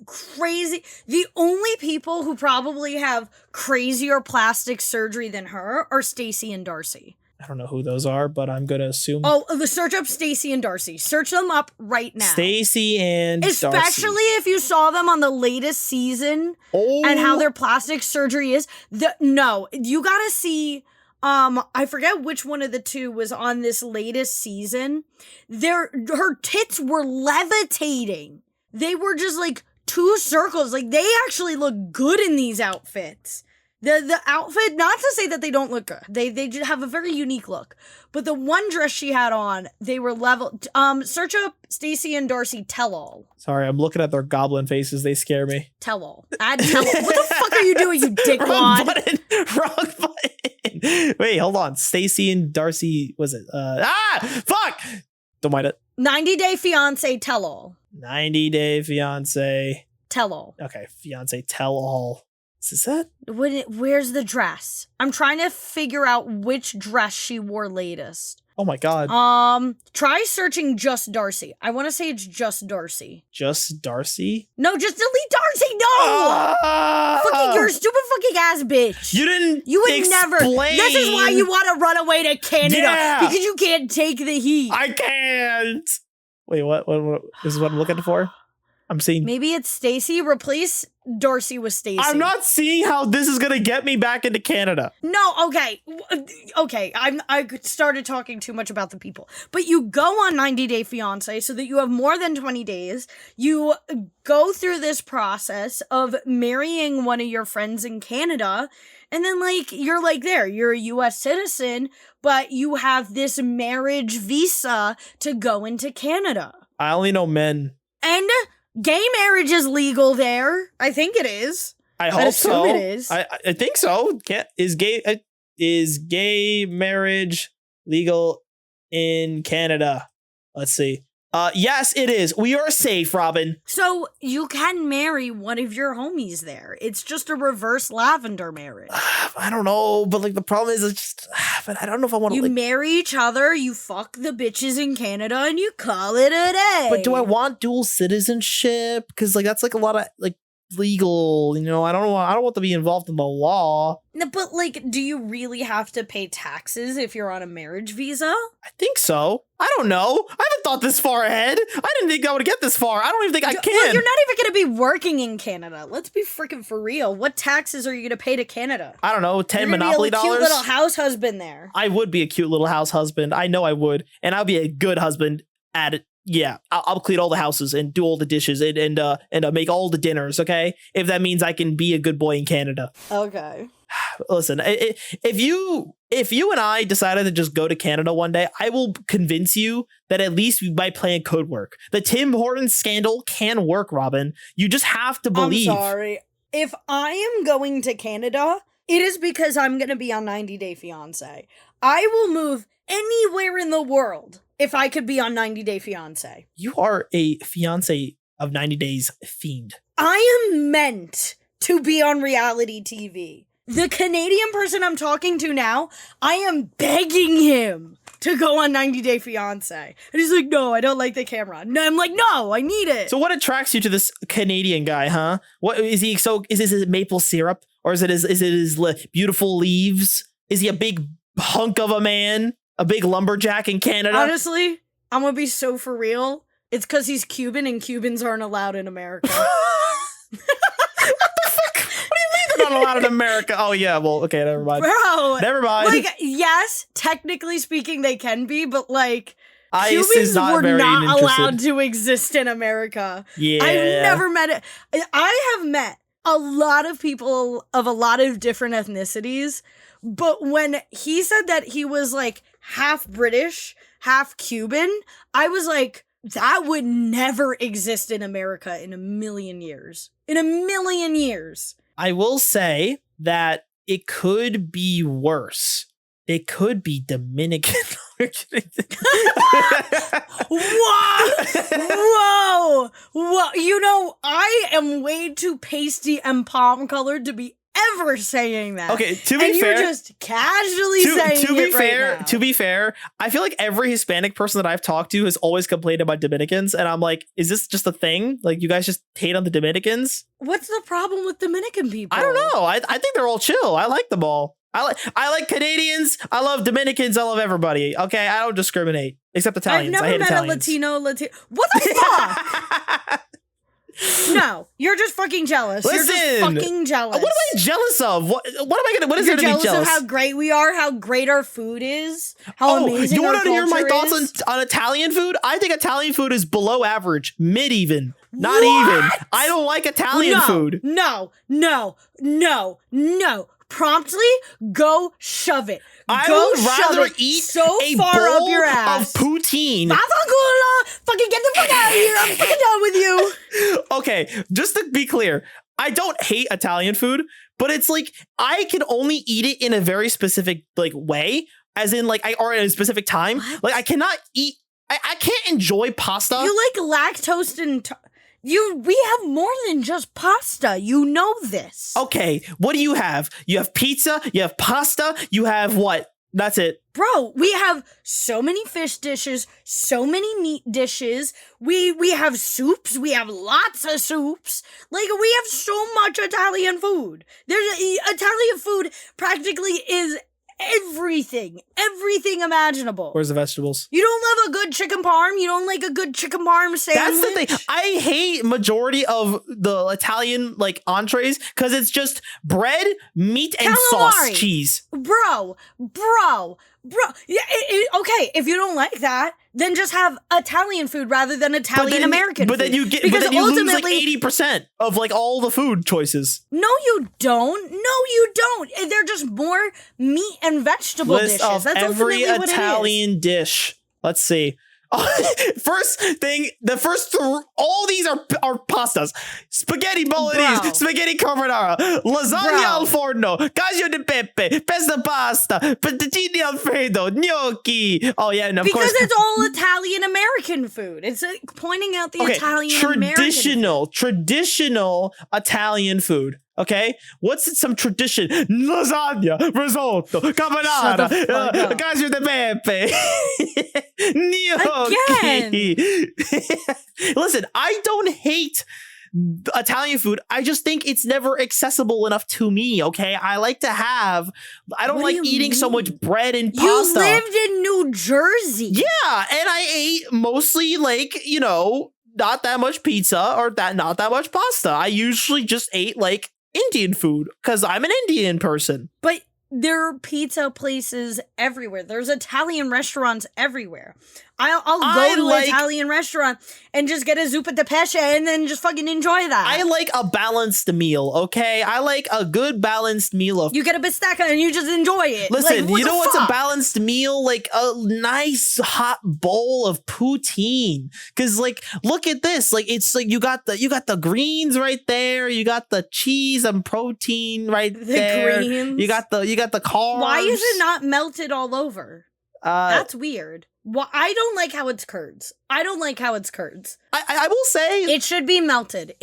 S2: crazy. The only people who probably have crazier plastic surgery than her are Stacy and Darcy.
S1: I don't know who those are, but I'm gonna assume.
S2: Oh, search up Stacy and Darcy. Search them up right now.
S1: Stacy and
S2: Especially
S1: Darcy.
S2: if you saw them on the latest season and how their plastic surgery is. No, you gotta see. I forget which one of the two was on this latest season. Her tits were levitating. They were just like two circles. Like they actually look good in these outfits. The outfit, not to say that they don't look good. They just have a very unique look. But the one dress she had on, they were level. Search up Stacy and Darcy Tell-All.
S1: Sorry, I'm looking at their goblin faces. They scare me.
S2: Tell-All. Add Tell-All. What the fuck are you doing, you dickwad?
S1: Wrong button. Wait, hold on. Stacy and Darcy, was it? Fuck! Don't mind it.
S2: 90 Day Fiancé Tell-All.
S1: 90 Day Fiancé.
S2: Tell-All.
S1: Okay, Fiancé Tell-All. Is that?
S2: Where's the dress? I'm trying to figure out which dress she wore latest.
S1: Oh my god.
S2: Try searching just Darcy. I want to say it's just Darcy.
S1: Just Darcy?
S2: No, just delete Darcy. No! Fucking, you're a stupid fucking ass bitch.
S1: You would
S2: explain. Never. This is why you want to run away to Canada. Because you can't take the heat.
S1: I can't. Wait, what? This is what I'm looking for? I'm seeing.
S2: Maybe it's Stacy. Replace Darcy with Stacy.
S1: I'm not seeing how this is gonna get me back into Canada.
S2: No, okay. I started talking too much about the people. But you go on 90 Day Fiancé so that you have more than 20 days. You go through this process of marrying one of your friends in Canada. And then, like, you're a U.S. citizen, but you have this marriage visa to go into Canada.
S1: I only know men.
S2: And gay marriage is legal there. I think it is.
S1: I hope so.
S2: It is.
S1: I think so. Is gay marriage legal in Canada? Let's see. Yes, it is. We are safe, Robyn.
S2: So you can marry one of your homies there. It's just a reverse lavender marriage.
S1: I don't know, but like the problem is, it's just. But I don't know if I want to.
S2: You marry each other, you fuck the bitches in Canada, and you call it a day.
S1: But do I want dual citizenship? Because like that's like a lot of like legal. You know, I don't want to be involved in the law.
S2: No, but like, do you really have to pay taxes if you're on a marriage visa?
S1: I think so. I don't know. I haven't thought this far ahead. I didn't think I would get this far. I don't even think I can.
S2: Well, you're not even going to be working in Canada. Let's be freaking for real. What taxes are you going to pay to Canada?
S1: I don't know. 10
S2: you're
S1: Monopoly
S2: be a cute
S1: dollars.
S2: little house husband there.
S1: I would be a cute little house husband. I know I would, and I'll be a good husband at it. Yeah, I'll clean all the houses and do all the dishes and make all the dinners. Okay, if that means I can be a good boy in Canada.
S2: Okay.
S1: Listen, if you and I decided to just go to Canada one day, I will convince you that at least my plan could work. The Tim Hortons scandal can work, Robyn. You just have to believe.
S2: I'm sorry. If I am going to Canada, it is because I'm going to be on 90 Day Fiancé. I will move anywhere in the world if I could be on 90 Day Fiancé.
S1: You are a fiancé of 90 Days fiend.
S2: I am meant to be on reality TV. The Canadian person I'm talking to now, I am begging him to go on 90 Day Fiancé. And he's like, no, I don't like the camera. No, I'm like, no, I need it.
S1: So what attracts you to this Canadian guy, huh? What is he? So is this his maple syrup? Or is it his beautiful leaves? Is he a big hunk of a man? A big lumberjack in Canada?
S2: Honestly, I'm gonna be so for real. It's because he's Cuban and Cubans aren't allowed in America.
S1: Not allowed in America. Oh yeah, well, okay, never mind.
S2: Bro,
S1: never mind.
S2: Like, yes, technically speaking, they can be, but like,
S1: ICE
S2: Cubans
S1: not
S2: were not
S1: interested.
S2: allowed to exist in America.
S1: Yeah,
S2: I've never met it. I have met a lot of people of a lot of different ethnicities, but when he said that he was like half British, half Cuban, I was like, that would never exist in America in a million years. In a million years.
S1: I will say that it could be worse. It could be Dominican.
S2: Whoa! Whoa! You know, I am way too pasty and palm colored to be ever saying that.
S1: Okay, to be
S2: and
S1: fair,
S2: you're just casually saying
S1: to be
S2: it
S1: fair,
S2: right now.
S1: To be fair, I feel like every Hispanic person that I've talked to has always complained about Dominicans, and I'm like, is this just a thing? Like, you guys just hate on the Dominicans?
S2: What's the problem with Dominican people?
S1: I don't know. I think they're all chill. I like them all. I like Canadians. I love Dominicans. I love everybody. Okay, I don't discriminate except Italians.
S2: I've
S1: I hate
S2: never met
S1: Italians.
S2: a Latino. What the fuck? No, you're just fucking jealous.
S1: Listen,
S2: you're just fucking jealous.
S1: What am I jealous of? What am I gonna? What is
S2: You're
S1: there to be jealous
S2: of how great we are, how great our food is, how amazing
S1: you
S2: our
S1: want to hear my
S2: culture
S1: thoughts
S2: is?
S1: on Italian food? I think Italian food is below average, mid even, not
S2: What?
S1: even. I don't like Italian food.
S2: No. Promptly go shove it.
S1: I
S2: Go
S1: would
S2: shove
S1: rather
S2: it
S1: eat
S2: so
S1: a
S2: far
S1: bowl
S2: up your ass.
S1: of poutine.
S2: Fucking get the fuck out of here. I'm fucking done with you.
S1: Okay, just to be clear, I don't hate Italian food, but it's like I can only eat it in a very specific like way, as in like or at a specific time.
S2: What?
S1: Like I cannot eat. I can't enjoy pasta.
S2: You like lactose and we have more than just pasta. You know this.
S1: Okay, what do you have? You have pizza, you have pasta, you have what? That's it.
S2: Bro, we have so many fish dishes, so many meat dishes. We have soups. We have lots of soups. Like, we have so much Italian food. Italian food practically is everything imaginable.
S1: Where's the vegetables?
S2: You don't love a good chicken parm? You don't like a good chicken parm sandwich?
S1: That's the thing. I hate majority of the Italian like entrees because it's just bread, meat, and sauce,
S2: Calamari.
S1: cheese.
S2: Bro. Yeah, okay, if you don't like that, then just have Italian food rather than Italian American
S1: But
S2: food.
S1: then you get,
S2: because
S1: but then you lose like
S2: ultimately-
S1: 80% of like all the food choices.
S2: No, you don't. They're just more meat and vegetable
S1: List
S2: dishes.
S1: of
S2: That's
S1: every
S2: ultimately what it is.
S1: Italian dish. Let's see. First thing, all these are pastas: spaghetti bolognese,
S2: Bro.
S1: spaghetti carbonara, lasagna
S2: Bro.
S1: al forno, cacio di pepe, pesto pasta, fettuccine alfredo, gnocchi. Oh yeah, and of
S2: Because
S1: course,
S2: it's all Italian American food. It's pointing out the Italian American.
S1: traditional Italian food. Okay, what's some tradition? Lasagna, risotto, carbonara,
S2: Shut the fuck up.
S1: cacio di pepe, gnocchi. Listen, I don't hate Italian food, I just think it's never accessible enough to me, okay? I like to have, I don't
S2: What
S1: like
S2: do you
S1: eating so
S2: mean?
S1: much bread and
S2: You
S1: pasta.
S2: lived in New Jersey.
S1: Yeah, and I ate mostly like, you know, not that much pizza or not that much pasta. I usually just ate like Indian food because I'm an Indian person.
S2: But there are pizza places everywhere. There's Italian restaurants everywhere. I'll go to an Italian restaurant and just get a zuppa di pesce and then just fucking enjoy that.
S1: I like a balanced meal, okay? I like a good balanced meal of.
S2: You get a bistecca and you just enjoy it.
S1: Listen,
S2: like,
S1: you know what's a
S2: fuck?
S1: balanced meal? Like a nice hot bowl of poutine. Cause like, look at this. Like it's like you got the greens right there. You got the cheese and protein right there.
S2: Greens.
S1: You got the carbs.
S2: Why is it not melted all over? That's weird. Well, I don't like how it's curds. I will say
S1: it
S2: should be melted.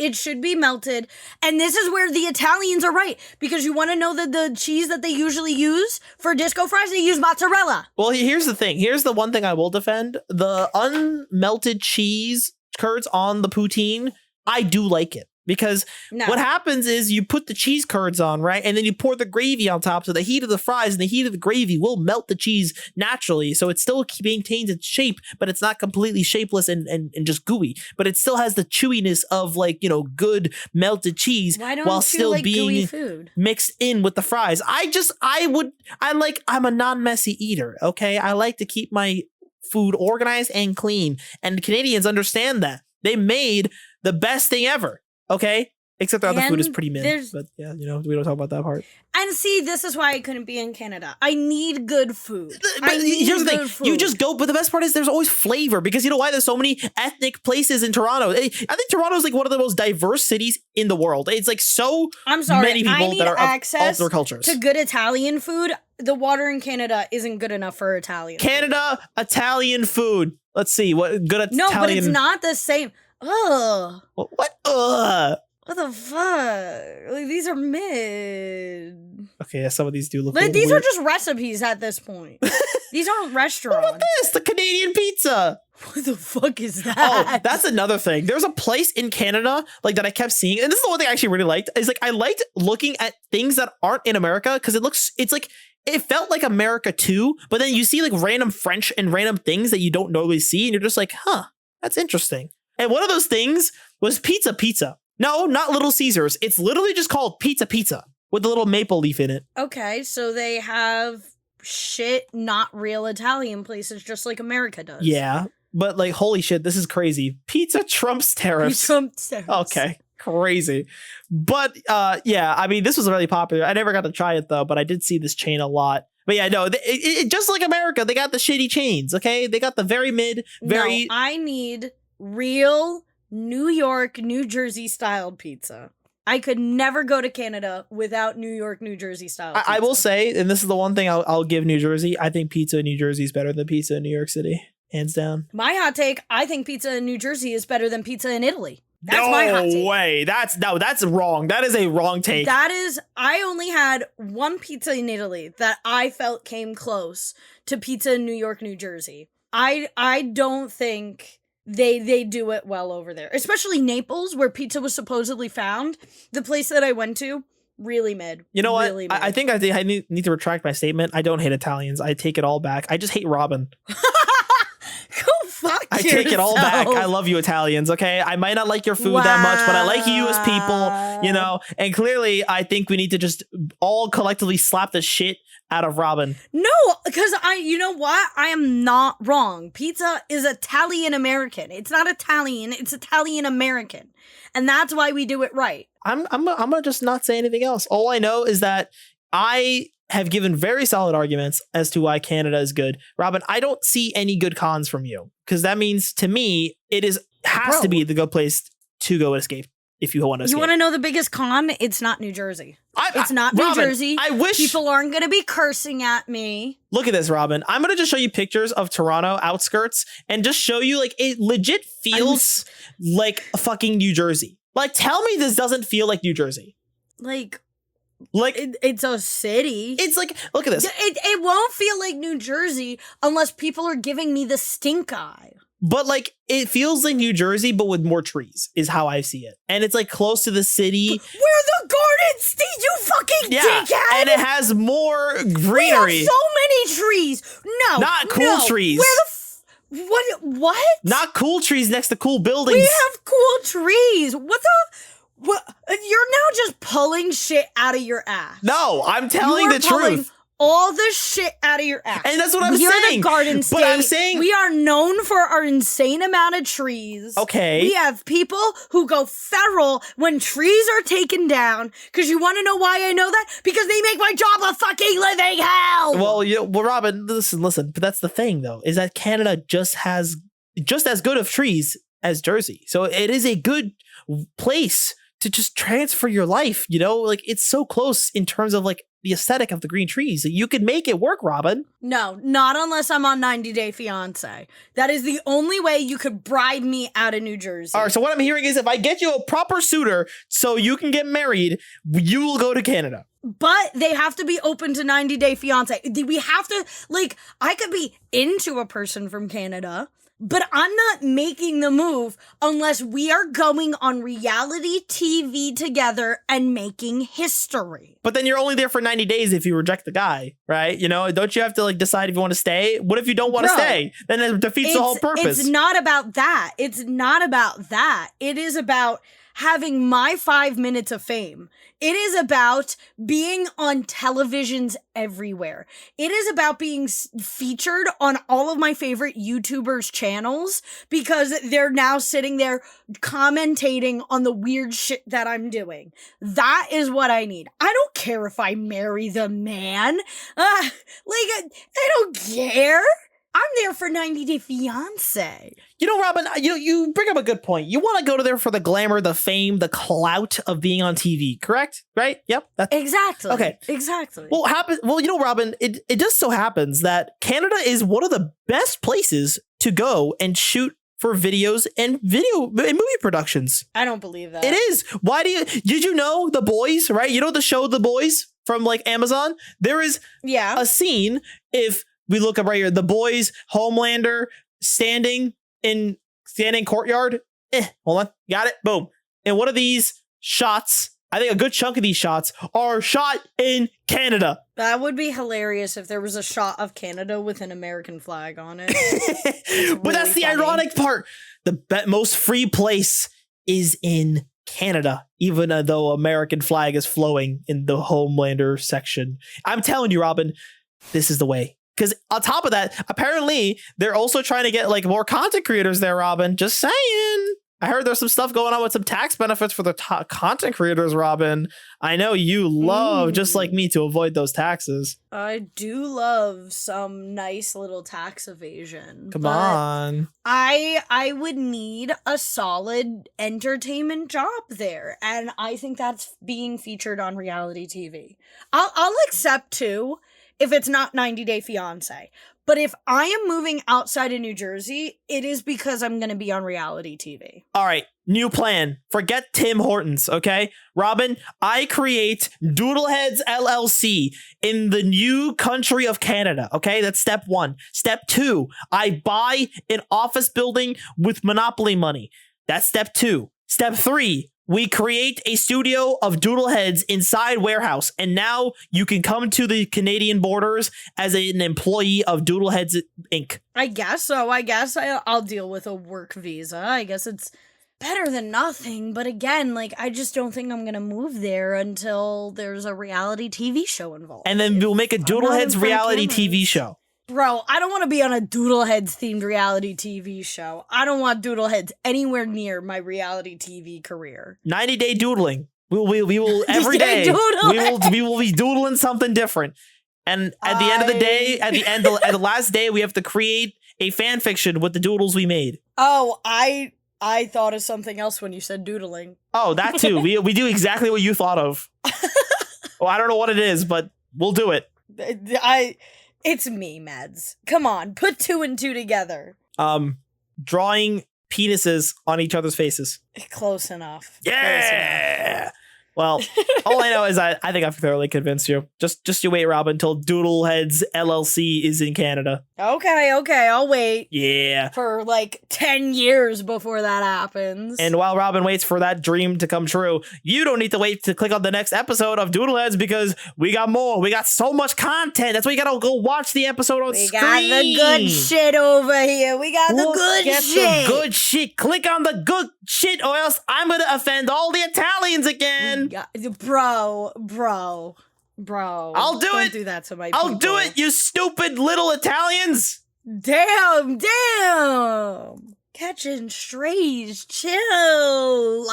S2: And this is where the Italians are right. Because you want to know that the cheese that they usually use for disco fries, they use mozzarella.
S1: Well, here's the thing. Here's the one thing I will defend. The unmelted cheese curds on the poutine, I do like it. Because what happens is you put the cheese curds on, right? And then you pour the gravy on top. So the heat of the fries and the heat of the gravy will melt the cheese naturally. So it still maintains its shape, but it's not completely shapeless and just gooey. But it still has the chewiness of like, you know, good melted cheese while still
S2: like
S1: being
S2: gooey food?
S1: Mixed in with the fries. I'm a non-messy eater, okay? I like to keep my food organized and clean. And Canadians understand that. They made the best thing ever. Okay, except the other food is pretty mid, but yeah, you know, we don't talk about that part.
S2: And see, this is why I couldn't be in Canada. I need good food.
S1: But here's the thing: you just go. But the best part is there's always flavor because you know why? There's so many ethnic places in Toronto. I think Toronto is like one of the most diverse cities in the world. It's like so many people that are of all their cultures.
S2: To good Italian food. The water in Canada isn't good enough for Italian.
S1: Italian food. Let's see what good Italian.
S2: No, but it's not the same. Ugh.
S1: What? Ugh.
S2: What the fuck? Like, these are mid.
S1: Okay, yeah, some of these do look
S2: like, these
S1: weird.
S2: are just recipes at this point. These aren't restaurants.
S1: What about this? The Canadian pizza.
S2: What the fuck is that?
S1: Oh, that's another thing. There's a place in Canada like that I kept seeing, and this is the one thing I actually really liked. Is like I liked looking at things that aren't in America because it felt like America too, but then you see like random French and random things that you don't normally see, and you're just like, huh, that's interesting. And one of those things was pizza. No, not Little Caesars. It's literally just called pizza with a little maple leaf in it.
S2: Okay, so they have shit, not real Italian places, just like America does.
S1: Yeah, but like, holy shit, this is crazy. Pizza trumps tariffs. Okay, crazy. But yeah, I mean, this was really popular. I never got to try it though, but I did see this chain a lot. But yeah, no, it just like America, they got the shitty chains, okay? They got the very mid, very...
S2: No, I need real New York, New Jersey styled pizza. I could never go to Canada without New York, New Jersey style pizza.
S1: I will say, and this is the one thing I'll give New Jersey, I think pizza in New Jersey is better than pizza in New York City. Hands down.
S2: My hot take, I think pizza in New Jersey is better than pizza in Italy. That's my hot take.
S1: No way. That's wrong. That is a wrong take.
S2: I only had one pizza in Italy that I felt came close to pizza in New York, New Jersey. I don't think they do it well over there. Especially Naples, where pizza was supposedly found. The place that I went to, really mid.
S1: You know what?
S2: Really
S1: I think I need to retract my statement. I don't hate Italians. I take it all back. I just hate Robyn.
S2: Go fuck
S1: I take it all back. I love you Italians, okay? I might not like your food that much, but I like you as people, you know? And clearly, I think we need to just all collectively slap the shit out of Robyn.
S2: No, because you know what? I am not wrong. Pizza is Italian-American. It's not Italian, it's Italian-American. And that's why we do it right.
S1: I'm gonna just not say anything else. All I know is that I have given very solid arguments as to why Canada is good. Robyn, I don't see any good cons from you, because that means to me it has to be the good place to go escape if you want to escape.
S2: You want to know the biggest con? It's not New Jersey. It's not New Jersey.
S1: I wish
S2: people aren't going to be cursing at me.
S1: Look at this, Robyn. I'm going to just show you pictures of Toronto outskirts and just show you like it legit feels like a fucking New Jersey. Like, tell me this doesn't feel like New Jersey.
S2: Like it's a city.
S1: It's like, look at this.
S2: It won't feel like New Jersey unless people are giving me the stink eye.
S1: but like it feels like New Jersey, but with more trees is how I see it. And it's like close to the city.
S2: We're the Garden State, you fucking dickhead!
S1: And it has more greenery.
S2: We have so many trees. No,
S1: not cool trees.
S2: Where the what?
S1: Not cool trees next to cool buildings.
S2: We have cool trees. What? You're now just pulling shit out of your ass.
S1: No, I'm telling the truth.
S2: All the shit out of your ass.
S1: And that's what I'm saying.
S2: You're the Garden State.
S1: But I'm saying
S2: we are known for our insane amount of trees.
S1: Okay.
S2: We have people who go feral when trees are taken down. Because you want to know why I know that? Because they make my job a fucking living hell.
S1: Well, Robyn, listen. But that's the thing, though, is that Canada just has just as good of trees as Jersey. So it is a good place to just transfer your life, like it's so close in terms of like the aesthetic of the green trees. You could make it work, Robyn.
S2: No, not unless I'm on 90 Day Fiance. That is the only way you could bribe me out of New Jersey.
S1: All right, so what I'm hearing is if I get you a proper suitor so you can get married, you will go to Canada.
S2: But they have to be open to 90 Day Fiance. We have to, I could be into a person from Canada, but I'm not making the move unless we are going on reality TV together and making history.
S1: But then you're only there for 90 days if you reject the guy, right? Don't you have to decide if you want to stay? What if you don't want to stay? Then it defeats the whole purpose.
S2: It's not about that. It's not about that. It is about having my 5 minutes of fame. It is about being on televisions everywhere. It is about being featured on all of my favorite YouTubers' channels because they're now sitting there commentating on the weird shit that I'm doing. That is what I need. I don't care if I marry the man. I don't care. I'm there for 90 Day Fiance.
S1: Robyn, you bring up a good point. You want to go to there for the glamour, the fame, the clout of being on TV, correct? Right? Yep.
S2: Exactly.
S1: Okay.
S2: Exactly.
S1: Well, Robyn, it just so happens that Canada is one of the best places to go and shoot for videos and movie productions.
S2: I don't believe that.
S1: It is. Did you know The Boys, right? The show The Boys from Amazon? There is a scene if we look up right here, The Boys, Homelander, standing courtyard. Hold on. Got it. Boom. And one of these shots, I think a good chunk of these shots are shot in Canada.
S2: That would be hilarious if there was a shot of Canada with an American flag on it.
S1: But that's the ironic part. The most free place is in Canada, even though American flag is flowing in the Homelander section. I'm telling you, Robyn, this is the way. Because on top of that, apparently they're also trying to get more content creators there, Robyn. Just saying. I heard there's some stuff going on with some tax benefits for the content creators, Robyn. I know you love, just like me, to avoid those taxes.
S2: I do love some nice little tax evasion.
S1: Come on.
S2: I would need a solid entertainment job there. And I think that's being featured on reality TV. I'll accept too if it's not 90 Day Fiance. But if I am moving outside of New Jersey, it is because I'm going to be on reality TV.
S1: All right, new plan. Forget Tim Hortons, okay? Robyn, I create Doodle Heads LLC in the new country of Canada, okay? That's step 1. Step 2, I buy an office building with Monopoly money. That's step 2. Step 3, we create a studio of Doodle Heads inside warehouse, and now you can come to the Canadian borders as an employee of Doodle Heads Inc.
S2: I guess so. I guess I'll deal with a work visa. I guess it's better than nothing. But again, I just don't think I'm going to move there until there's a reality TV show involved.
S1: And then we'll make a Doodle Heads reality TV show.
S2: Bro, I don't want to be on a Doodle Heads themed reality TV show. I don't want Doodle Heads anywhere near my reality TV career.
S1: 90 Day Doodling. We will every day. We will be doodling something different. And at the end of the day, at the last day, we have to create a fan fiction with the doodles we made.
S2: Oh, I thought of something else when you said doodling.
S1: Oh, that too. we do exactly what you thought of. Well, I don't know what it is, but we'll do it.
S2: It's me, Medz. Come on, put 2 and 2 together.
S1: Drawing penises on each other's faces.
S2: Close enough.
S1: Yeah.
S2: Close enough.
S1: Well, all I know is I think I've thoroughly convinced you. Just you wait, Robyn, until Doodle Heads LLC is in Canada.
S2: Okay, I'll wait.
S1: Yeah.
S2: For like 10 years before that happens.
S1: And while Robyn waits for that dream to come true, you don't need to wait to click on the next episode of Doodle Heads because we got more. We got so much content. That's why you gotta go watch the episode on screen.
S2: We got the good shit over here. We got the good shit.
S1: The good shit. Click on the good shit or else I'm gonna offend all the Italians again.
S2: Bro.
S1: I'll do
S2: Don't
S1: it.
S2: do that to my people.
S1: I'll do it, you stupid little Italians.
S2: Damn. Catching strays. Chill.